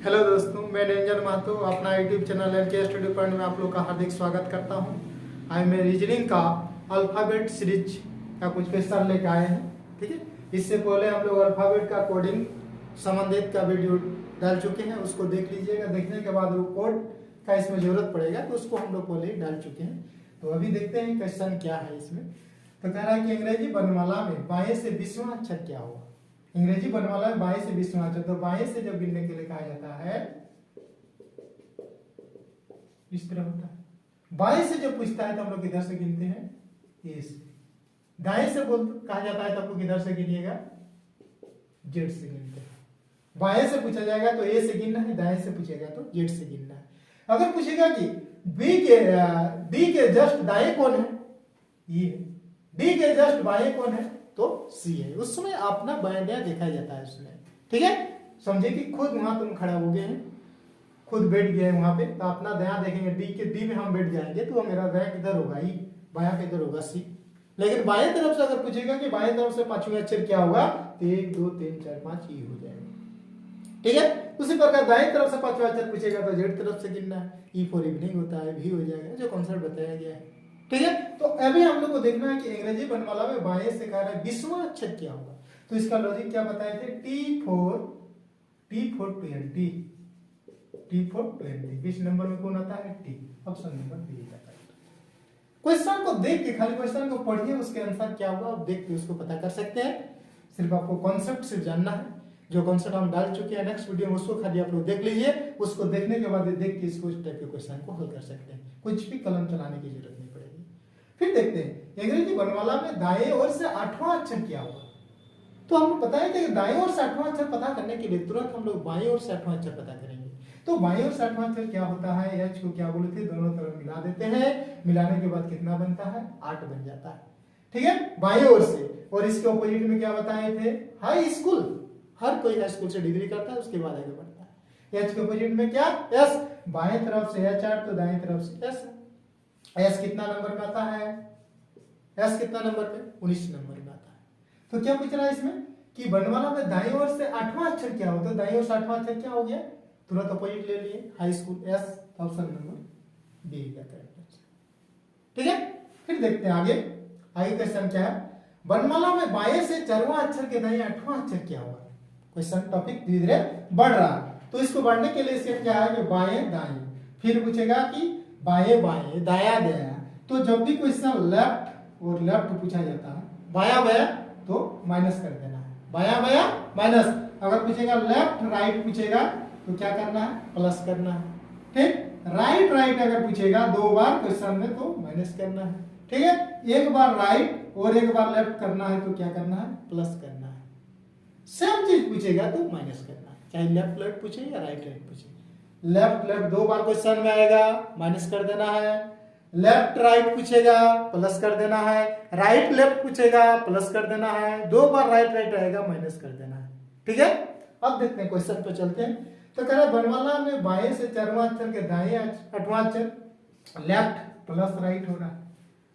Hello दोस्तों, मैं निरंजन महतो अपना YouTube channel LK study point में आप लोग का हार्दिक स्वागत करता हूं। आज मैं रीजनिंग का अल्फ़ाबेट सीरीज का कुछ क्वेश्चन लेकर आए हैं। ठीक है, इससे पहले हम लोग अल्फ़ाबेट का कोडिंग संबंधित का वीडियो डाल चुके हैं, उसको देख लीजिएगा। देखने के बाद वो कोड का इसमें जरूरत पड़ेगा तो उसको हम लोग पहले ही डाल चुके हैं। तो अभी देखते हैं क्वेश्चन क्या है इसमें। तो कह रहा है कि अंग्रेजी वर्णमाला में बाएं से 20वां अक्षर क्या होगा। अंग्रेजी वर्णमाला में बाएं से 20वां अक्षर, तो बाएं से जब गिनने के लिए कहा जाता है इस तरह होता है। बाएं से जब पूछता है तो हम लोग किधर से गिनते हैं, ए से। दाएं से बोल कहा जाता है तो आपको किधर से गिनिएगा, जेड से गिनते हैं। बाएं से पूछा जाएगा तो ए से गिनना है, दाएं से पूछेगा तो जेड से गिनना है। अगर पूछेगा कि डी के जस्ट दाएं कौन है, ये है। डी के जस्ट बाएं कौन है तो सी है। उस समय अपना बाएं दाएं देखा जाता है उसमें। ठीक है, समझे कि खुद वहां तुम खड़ा हो गए हैं, खुद बैठ गए हैं वहां पे, तो अपना दायां देखेंगे। डी में हम बैठ जाएंगे तो मेरा दायां किधर होगा, ई। बायां किधर होगा, सी। लेकिन बाएं तरफ से अगर पूछेगा कि बाएं तरफ से पांचवें अक्षर क्या होगा तो 1 2 3 4 5 ई हो जाएगा। ठीक है, उसी प्रकार दाएं तरफ से पांचवा अक्षर पूछेगा तो जेड तरफ से गिनना है। ई फॉर इवनिंग होता है, भी हो जाएगा, जो कॉन्सेप्ट बताया गया है। ठीक है, तो अभी हम लोग को देखना है कि अंग्रेजी वर्णमाला में बाएं से कह रहा है 20वां अक्षर क्या होगा। तो इसका लॉजिक क्या बताए थे, T for 20। T for 20, 20 number में कौन आता है, टी। ऑप्शन नंबर बी का क्वेश्चन को देख के, खाली क्वेश्चन को पढ़िए, उसके आंसर क्या होगा आप देख के उसको पता कर सकते हैं। सिर्फ आपको कॉन्सेप्ट सिर्फ जानना है। जो कॉन्सेप्ट हम डाल चुके हैं नेक्स्ट वीडियो में, उसको खाली आप लोग देख लीजिए। उसको देखने के बाद देख के इसको इस टाइप के क्वेश्चन को हल कर सकते हैं। कुछ भी कलम चलाने की जरूरत नहीं पड़ेगी। फिर देखते हैं अंग्रेजी वर्णमाला में दाएं ओर से 8वां अक्षर क्या होगा। तो हम बताएं कि दाएं ओर से 8वां अक्षर पता करने के लिए तुरंत हम लोग बाएं ओर से 8वां अक्षर पता करेंगे। तो बाएं ओर से 8वां अक्षर क्या होता है, एच को क्या बोले थे, दोनों तरफ मिला देते हैं। मिलाने के बाद कितना बनता है, 8 बन जाता है। ठीक है, बाएं ओर से। और इसके ऑपोजिट में क्या बताए थे, हाई स्कूल। हर कोई हाई स्कूल से डिग्री करता है, उसके बाद आगे बढ़ता है। एच के ऑपोजिट में क्या, एस। बाएं तरफ से एच 8 तो दाएं तरफ से एस। एस कितना नंबर में आता है, एस कितना नंबर पे, 19 नंबर में आता है। तो क्या पूछ रहा है इसमें कि वर्णमाला में दाईं ओर से 8वां अक्षर क्या होता है। दाईं ओर से 8वां अक्षर क्या हो गया, तुरंत अपोजिट ले लिए, high school, S. Option number B का करेक्ट आंसर। ठीक है, फिर देखते हैं आगे क्वेश्चन क्या है। वर्णमाला में बाएं से 4वां अक्षर के दाईं 8वां अक्षर क्या होगा। क्वेश्चन टॉपिक धीरे धीरे बढ़ रहा है, तो इसको बढ़ने के लिए इसके क्या है कि बाएं दाएं। फिर पूछेगा कि बाएं बाएं दाया दाया। तो जब भी क्वेश्चन लेफ्ट और लेफ्ट पूछा जाता है, बाया बाया तो माइनस कर देना है, बाया बाया माइनस। अगर पूछेगा लेफ्ट राइट पूछेगा तो क्या करना है, प्लस करना है। ठीक, राइट राइट अगर पूछेगा 2 बार क्वेश्चन में तो माइनस करना है। ठीक है, एक बार राइट और एक बार लेफ्ट करना है तो क्या करना है, प्लस करना है। सेम चीज पूछेगा तो माइनस करना है, चाहे लेफ्ट लेफ्ट पूछे या राइट राइट पूछे। लेफ्ट लेफ्ट 2 बार क्वेश्चन में आएगा, माइनस कर देना है। लेफ्ट राइट पूछेगा, प्लस कर देना है। राइट लेफ्ट पूछेगा, प्लस कर देना है। 2 बार राइट राइट आएगा, माइनस कर देना है। ठीक है, अब देखते हैं क्वेश्चन पे चलते हैं। तो कह रहा है वर्णमाला में बाएं से 4वां अक्षर के दाएं 8वां अक्षर लेफ्ट प्लस राइट होगा।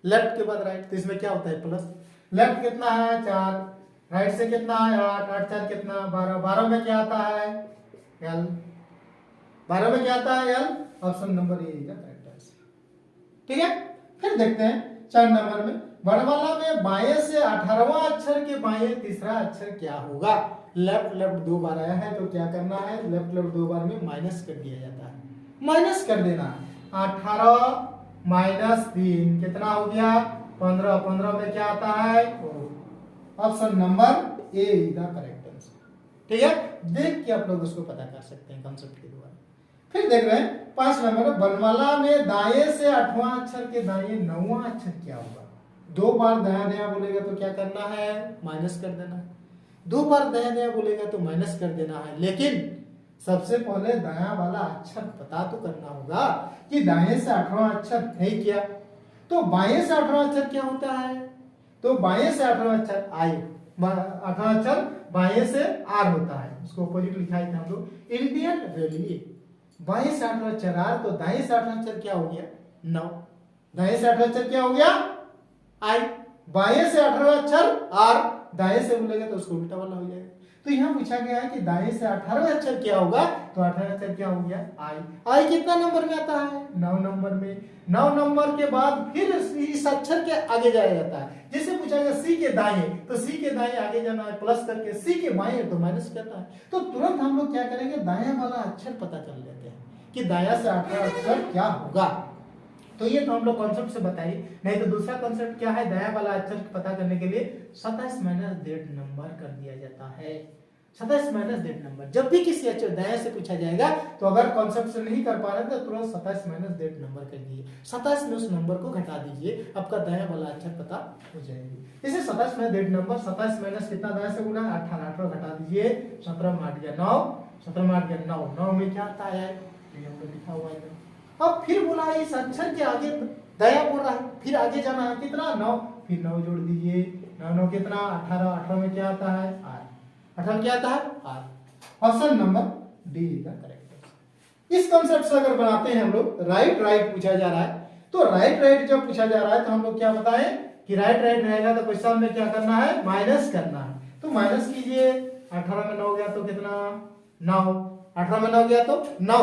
लेफ्ट के बाद राइट, तो इसमें क्या होता है, प्लस। लेफ्ट कितना है, 4। राइट से कितना है, 8। 8 4 कितना, 12। 12 में क्या आता है, एल। 12 में क्या आता है, एल। ऑप्शन नंबर ए का करेक्ट आंसर। ठीक है, फिर देखते हैं 4 नंबर में वर्णमाला में बाएं से 18वां अक्षर के बाएं तीसरा अक्षर क्या होगा। लेफ्ट लेफ्ट 2 बार आया है तो क्या करना है, लेफ्ट लेफ्ट 2 बार में माइनस कर दिया जाता है, माइनस कर देना। 18 माइनस 3 कितना हो गया, 15। 15 में क्या आता है, option number A the correct answer. ठीक है, देख के आप लोग उसको पता कर सकते हैं कॉन्सेप्ट के द्वारा। फिर देख रहे हैं 5 नंबर, वर्णमाला में दाएं से 8वां अक्षर के दाएं 9वां अक्षर क्या होगा। 2 बार दाया दाया बोलेगा तो क्या करना है, माइनस कर देना है। 2 बार दाया दाया बोलेगा तो माइनस कर देना है। लेकिन सबसे पहले दाया वाला अक्षर पता तो करना होगा कि दाएं से 8वां अक्षर है क्या। तो बाएं से 8वां अक्षर क्या होता है, तो बाएं से 8वां अक्षर आई। 8वां अक्षर बाएं से आर होता है, उसको अपोजिट लिखा है हम लोग, इंडियन रेलवे। बाएं से 8वां अक्षर आर, तो दाएं से 8वां अक्षर क्या हो गया, 9। दाएं से 8वां अक्षर क्या हो गया, आई। बाएं से 18वां अक्षर आर, दाएं से बोलेगा तो उसको उल्टा वाला हो जाएगा। तो यहाँ पूछा गया है कि दाएं से 18वें अक्षर क्या होगा, तो 18वें अक्षर क्या हो गया आई। आई कितना नंबर में आता है 9 नंबर में। 9 नंबर के बाद फिर इस अक्षर के आगे जाया जाता है। जैसे पूछा गया सी के दाएं, तो सी के दाएं आगे जाना है प्लस करके, सी के बाएं तो माइनस करना है। तो तुरंत हम लोग क्या करेंगे, दायां वाला अक्षर पता कर लेते हैं कि दायां से 18 अक्षर क्या होगा। तो ये तो हम लोग कॉन्सेप्ट से बताइए। नहीं तो दूसरा कॉन्सेप्ट क्या है, दायां वाला अक्षर पता करने के लिए 27 माइनस डेढ़ नंबर कर दिया जाता है। 27 माइनस डेढ़ नंबर, जब भी किसी अक्षर दाएं से पूछा जाएगा तो अगर कॉन्सेप्ट से नहीं कर पा रहे तो तुरंत 27 माइनस डेढ़ नंबर कर दीजिए। 27 में उस नंबर को घटा दीजिए, आपका दायां वाला अक्षर पता हो जाएगी। जैसे 27 में डेढ़ नंबर, 27 माइनस कितना दाएं से गुना 18, 18 घटा दीजिए, 17 में 8 गया 9, 17 में 8 गया 9, 9 में क्या आता है ये हम लोग लिखा हुआ है। अब फिर बोला है इस अक्षर के आगे दया बोल रहा है, फिर आगे जाना है कितना 9, फिर 9 जोड़ दीजिए, 9 9 कितना 18, 18 में क्या आता है आर, 18 में क्या आता है आर। ऑप्शन नंबर डी का करेक्ट। इस कॉन्सेप्ट से अगर बनाते हैं हम लोग, राइट राइट पूछा जा रहा है, तो राइट राइट जब पूछा जा रहा है तो हम लोग क्या बताएं कि राइट राइट रहेगा तो क्वेश्चन में क्या करना है माइनस करना है। तो माइनस कीजिए, 18 में 9 गया तो कितना 9, 18 में 9 गया तो 9।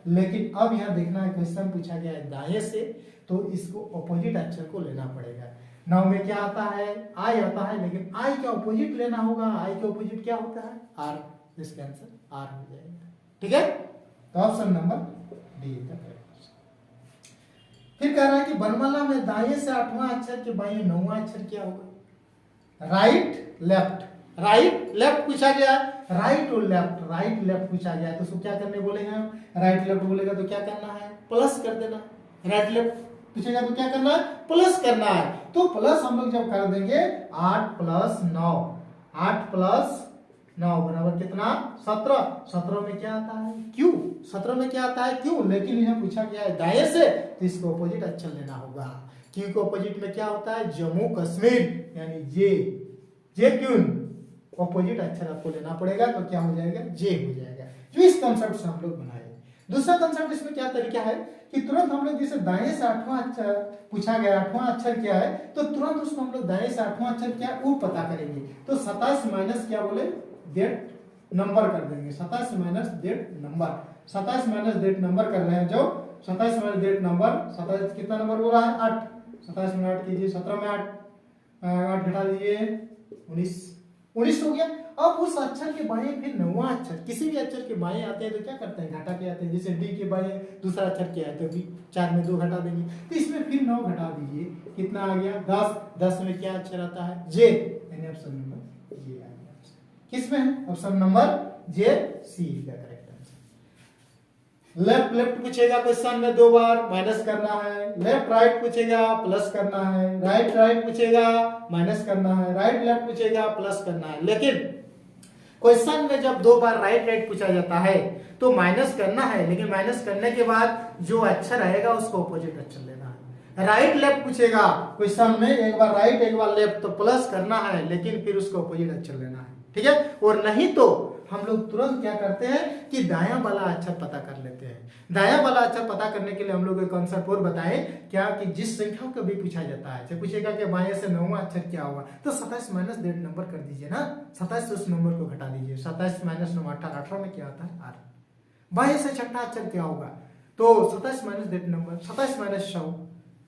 लेकिन अब यहाँ देखना है क्वेश्चन पूछा गया है दाएं से, तो इसको ऑपोजिट अक्षर को लेना पड़ेगा। 9 में क्या आता है आई आता है, लेकिन आई का ऑपोजिट लेना होगा। आई के ऑपोजिट क्या होता है आर, इसका आंसर आर हो जाएगा। ठीक है, तो ऑप्शन नंबर डी का करेक्ट। फिर कह रहा है कि वर्णमाला में दाएं से 8वां अक्षर के बाएं 9वां अक्षर क्या होगा, राइट लेफ्ट। राइट लेफ्ट पूछा गया, राइट और लेफ्ट, राइट लेफ्ट पूछा गया तो उसको क्या करने बोलेंगे हम, राइट लेफ्ट बोलेगा तो क्या करना है प्लस कर देना। राइट लेफ्ट पूछेगा तो क्या करना है प्लस करना है। तो प्लस हम लोग जब कर देंगे 8 प्लस 9, 8 प्लस 9 बराबर कितना 17। 17 में क्या आता है क्यू, 17 में क्या आता है क्यू। लेकिन यहाँ पूछा गया है दाएं से, तो इसको ऑपोजिट अक्षर लेना होगा। क्यू के ऑपोजिट में क्या होता है जम्मू कश्मीर, यानी जे क्यून ऑपोजिट अक्षर आपको लेना पड़ेगा, तो क्या हो जाएगा जे हो जाएगा। जो इस कॉन्सेप्ट से हम लोग बनाए। दूसरा कॉन्सेप्ट इसमें क्या तरीका है कि तुरंत हम लोग जैसे दाएं से 8वां अक्षर पूछा गया, 8वां अक्षर क्या है, तो तुरंत उसको हम लोग दाएं से 8वां अक्षर क्या है वो पता करेंगे। तो 27 माइनस क्या बोले डेढ़ नंबर कर देंगे। 27 माइनस डेढ़ नंबर, 27 माइनस डेढ़ नंबर कर रहे हैं जो 27 माइनस डेढ़ नंबर, 27 कितना नंबर हो रहा है 8, 27 में 8 कीजिए, 17 में 8 घटा दीजिए 19 हो गया। अब उस अक्षर के बाएं फिर 9वां अक्षर, किसी भी अक्षर के बाएं आते हैं तो क्या करते हैं घटा के आते हैं। जैसे डी के बाएं दूसरा अक्षर क्या है तो भी 4 में 2 घटा देंगे, तो इसमें फिर 9 घटा दीजिए, कितना आ गया 10। 10 में क्या अक्षर आता है जे, यानी ऑप्शन नंबर जे आ गया। किसमें है ऑप्शन नंबर जे, सी का करेक्ट आंसर। लेफ्ट लेफ्ट पूछेगा क्वेश्चन में 2 बार माइनस करना है, लेफ्ट राइट पूछेगा प्लस करना है, राइट राइट पूछेगा माइनस करना है, राइट लेफ्ट पूछेगा प्लस करना है। लेकिन क्वेश्चन में जब 2 बार राइट राइट पूछा जाता है तो माइनस करना है, लेकिन माइनस करने के बाद जो अक्षर आएगा उसको ऑपोजिट अक्षर लेना है। राइट लेफ्ट पूछेगा क्वेश्चन में, एक बार राइट एक बार लेफ्ट, तो प्लस करना है लेकिन फिर उसको ऑपोजिट अक्षर लेना है। ठीक है, और नहीं तो हम लोग तुरंत क्या करते हैं कि दायां वाला अक्षर पता कर लेते हैं। दायां वाला अक्षर पता करने के लिए हम लोग एक कॉन्सेप्ट और बताएं क्या, कि जिस संख्या को भी पूछा जाता है, जैसे पूछेगा कि बाएं से 9वां अक्षर क्या होगा, तो 27 माइनस डेढ़ नंबर कर दीजिए ना, 27 से उस नंबर को घटा दीजिए। 27 माइनस 9 18, 18 में क्या आता है आर। बाएं से छठा अक्षर क्या होगा, तो 27 माइनस डेढ़ नंबर, 27 माइनस 100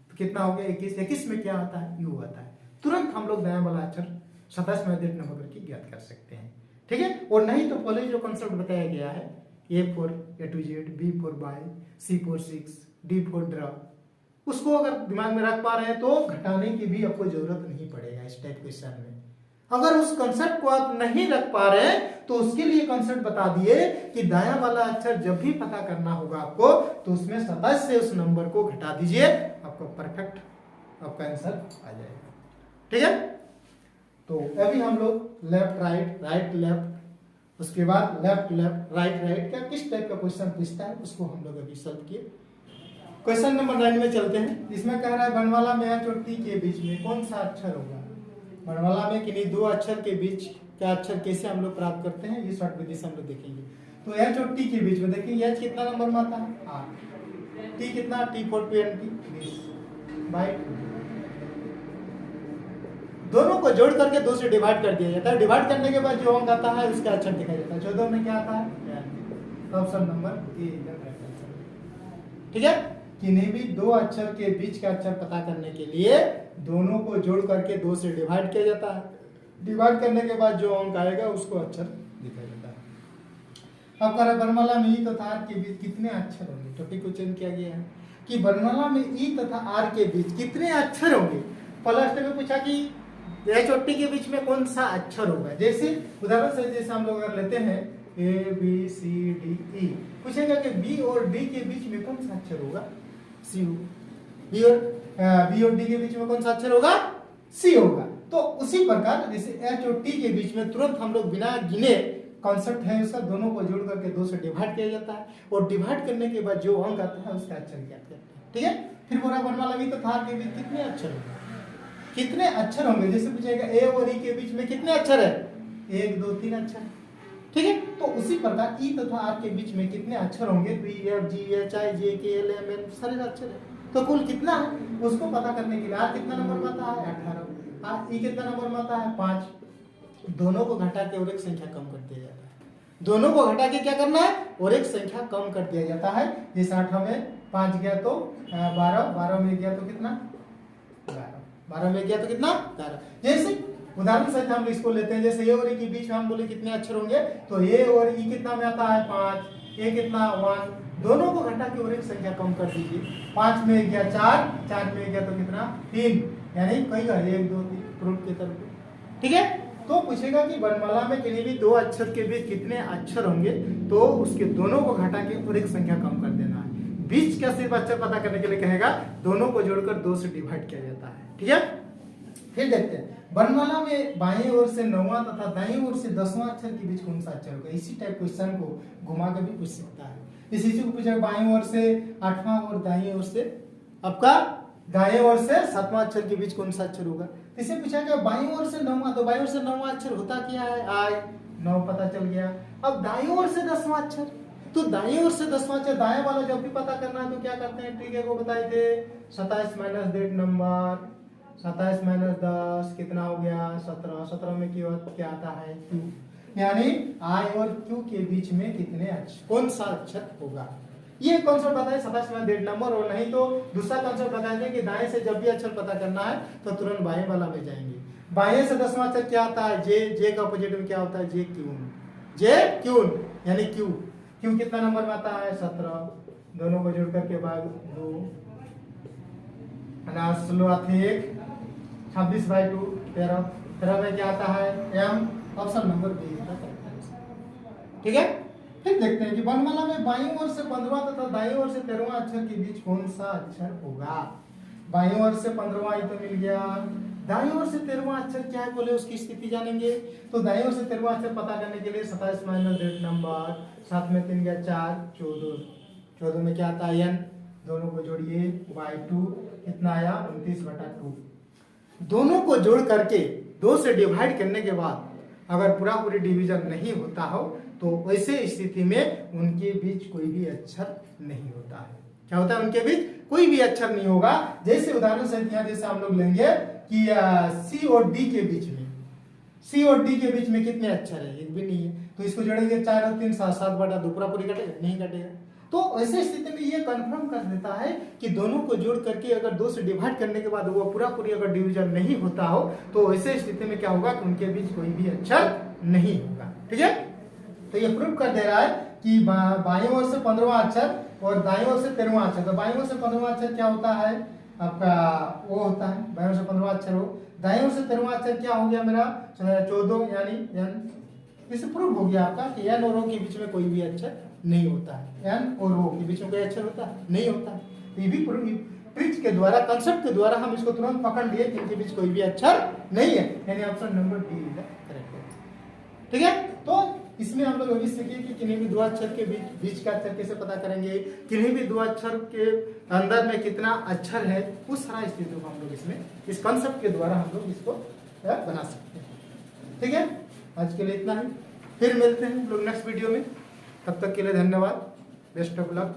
तो कितना हो गया 21। 21 में क्या आता है यू आता है। तुरंत हम लोग दायां वाला अक्षर 27 माइनस डेढ़ नंबर करके ज्ञात कर सकते हैं। ठीक है, और नहीं तो पहले जो कॉन्सेप्ट बताया गया है A for A to Z, B for by, C for 6, D for draw, उसको अगर दिमाग में रख पा रहे हैं तो घटाने की भी आपको जरूरत नहीं पड़ेगा इस टाइप क्वेश्चन में। अगर उस कॉन्सेप्ट को आप नहीं रख पा रहे हैं तो उसके लिए कॉन्सेप्ट बता दिए कि दायां वाला अक्षर जब भी पता करना होगा आपको, तो उसमें 27 से उस नंबर को घटा दीजिए, आपको परफेक्ट आपका आंसर आ जाएगा। ठीक है, तो अभी हम लोग लेफ्ट राइट, राइट लेफ्ट, उसके बाद लेफ्ट लेफ्ट राइट राइट का किस टाइप का क्वेश्चन पूछता है उसको हम लोग अभी सॉल्व किए। क्वेश्चन नंबर 9 में चलते हैं। इसमें कह रहा है वर्णमाला में एच और टी के बीच में कौन सा अक्षर होगा। वर्णमाला में किन्हीं 2 अक्षर के बीच का अक्षर कैसे हम लोग प्राप्त करते हैं, ये शॉर्ट विधि से हम लोग देखेंगे। तो एच और टी के बीच में देखिए, एच कितना नंबर में आता है 8, टी कितना T for 20 20 बाय दोनों को जोड़ करके 2 से डिवाइड कर दिया जाता है। डिवाइड करने के बाद जो अंक आता है उसका अक्षर दिखाया जाता है। 14 में क्या आता है? Option number A. ठीक है, किन्हीं भी दो अक्षर के बीच का अक्षर पता करने के लिए दोनों को जोड़ करके 2 से डिवाइड किया जाता है। डिवाइड करने के बाद जो अंक आएगा उसको अक्षर दिखाया जाता है। अब करें वर्णमाला में ई तथा आर के बीच कितने अक्षर होंगे। टॉपिक को चेंज किया गया है कि वर्णमाला में ई तथा आर के बीच कितने अक्षर होंगे। फर्स्ट में पूछा कि एच और टी के बीच में कौन सा अक्षर होगा। जैसे उदाहरण से जैसे हम लोग अगर लेते हैं A B C D E, पूछेगा कि बी और डी के बीच में कौन सा अक्षर होगा? सी होगा। बी और डी के बीच में कौन सा अक्षर होगा? सी होगा। तो उसी प्रकार जैसे एच और टी के बीच में तुरंत हम लोग बिना गिने कॉन्सेप्ट है उसका दोनों को जोड़ करके 2 से डिवाइड किया जाता है और डिवाइड करने के बाद जो अंक आता है उसका अक्षर ज्ञात करते हैं। ठीक है, फिर बोला वर्णमाला में तथा आर के बीच कितने अक्षर होंगे। कितने अक्षर होंगे, जैसे पूछेगा ए और ई के बीच में कितने अक्षर है? 1 2 3 अक्षर। ठीक है, तो उसी प्रकार ई तथा आर के बीच में कितने अक्षर होंगे? तो E F G H I जे के एल एम एन सारे अक्षर है। तो कुल कितना है उसको पता करने के लिए आर कितना नंबर में आता है? 18। आर ई कितना नंबर में आता है? 5। दोनों को घटा के और एक संख्या कम कर दिया जाता है। दोनों को घटा के क्या करना है? और एक संख्या कम कर दिया जाता है। जैसे 8 में 5 गया तो 12, 12 में गया तो कितना? 12 में गया तो कितना? 11। जैसे उदाहरण से हम इसको लेते हैं, जैसे ए और ई के बीच में हम बोले कितने अक्षर होंगे, तो ए और ई कितना में आता है? 5। ए कितना? 1। दोनों को घटा के और एक संख्या कम कर दीजिए। 5 में गया 4, 4 में गया तो कितना? 3। यानी कई 1 2 3 प्रूफ की तरफ। ठीक है, तो पूछेगा कि वर्णमाला में किन्हीं भी दो अक्षर के बीच कितने अक्षर होंगे, तो उसके दोनों को घटा के और एक संख्या कम कर देना है। बीच का सिर्फ अक्षर पता करने के लिए कहेगा दोनों को जोड़कर 2 से डिवाइड किया जाता है। ठीक है, फिर देखते हैं वर्णमाला में बाएं ओर से 9वां तथा दाईं ओर से 10वां अक्षर के बीच कौन सा अक्षर होगा। इसी टाइप क्वेश्चन को घुमा के भी पूछ सकता है। इसी को पूछेगा बाएं ओर से 8वां और दाईं ओर से आपका दाएं ओर से 7वां अक्षर के बीच कौन सा अक्षर होगा। इसे पूछेगा बाईं ओर से 9वां, तो बाईं ओर से 9वां अक्षर होता क्या है? आई। 9 पता चल गया। अब दाईं ओर से 10वां अक्षर, तो दाईं ओर से 10वां अक्षर दाएं वाला जब भी पता करना है तो क्या करते हैं? ठीक है, को बताए थे 27 माइनस डेट नंबर 27 माइनस 10 कितना हो गया? 17। 17 में क्या आता है? क्यू। यानी आई और क्यू के बीच में कितने अक्षर, कौन सा अक्षर होगा। ये कॉन्सेप्ट बताए 27 माइनस डेट नंबर। और नहीं तो दूसरा कॉन्सेप्ट बताए थे कि दाएं से जब भी अक्षर पता करना है तो तुरंत बाएं वाला में जाएंगे। बाएं से 10वां अक्षर क्या आता है? जे। जे का अपोजिट में क्या होता है? जे क्यून। जे क्यून यानी क्यू। क्यू कितना नंबर में आता है? 17। दोनों को जोड़ करके बाद 2 शुरुआत 1 26/2 13। 13 में क्या आता है? एम। Option number B. ठीक है, फिर देखते हैं कि वर्णमाला में बाईं ओर से 15वां तथा दाईं ओर से 13वां अक्षर के बीच कौन सा अक्षर होगा। बाईं ओर से 15वां ही तो मिल गया। दाईं ओर से 13वां अक्षर क्या है बोले, उसकी स्थिति जानेंगे। तो दाईं ओर से 13वां अक्षर पता करने के लिए 27 माइनस डेट नंबर 7 में 3 गया 4 14। 14 में क्या आता है? एन। दोनों को जोड़िए y2 कितना आया? 29/2। दोनों को जोड़ करके 2 से डिवाइड करने के बाद अगर पूरा पूरी डिवीजन नहीं होता हो तो वैसे स्थिति में उनके बीच कोई भी अक्षर नहीं होता है। क्या होता है? उनके बीच कोई भी अक्षर नहीं होगा। जैसे उदाहरण से यहाँ जैसे हम लोग लेंगे कि सी और डी के बीच में, सी और डी के बीच में कितने अक्षर है? एक भी नहीं है। तो इसको जोड़ेंगे 4 और 3 7/2 पूरा पूरी कटेगा? नहीं कटेगा। तो ऐसे स्थिति में ये कंफर्म कर देता है कि दोनों को जोड़ करके अगर 2 से डिवाइड करने के बाद वो पूरा पूरी अगर डिवीजन नहीं होता हो तो ऐसे स्थिति में क्या होगा कि उनके बीच कोई भी अक्षर नहीं होगा। ठीक है, तो ये प्रूव कर दे रहा है कि बाईं ओर से 15वां अक्षर और दाईं ओर से 13वां अक्षर। तो बाईं ओर से 15वां अक्षर क्या होता है आपका? वो होता है बाईं ओर से 15वां अक्षर हो। दाईं ओर से 13वां अक्षर क्या हो गया मेरा? 14 यानी एन। इससे प्रूव हो गया आपका कि एन और ओ के बीच में कोई भी अक्षर नहीं होता है। एन और ओ के बीच में कोई अक्षर होता है? नहीं होता है। तो ये भी ट्रिक के द्वारा, कंसेप्ट के द्वारा हम इसको तुरंत पकड़ लिए कि इनके बीच कोई भी अक्षर नहीं है। यानी option number D is the correct. ठीक है, तो इसमें हम लोग अभी सीखे कि किन्हीं भी दो अक्षर के बीच का अक्षर कैसे पता करेंगे, किन्हीं भी दो अक्षर के अंदर में कितना अक्षर है, उस सारा स्थिति को हम लोग इसमें इस कंसेप्ट के द्वारा हम लोग इसको बना सकते हैं। ठीक है, आज के लिए इतना ही। फिर मिलते हैं हम लोग नेक्स्ट वीडियो में। तब तक के लिए धन्यवाद। Best of luck.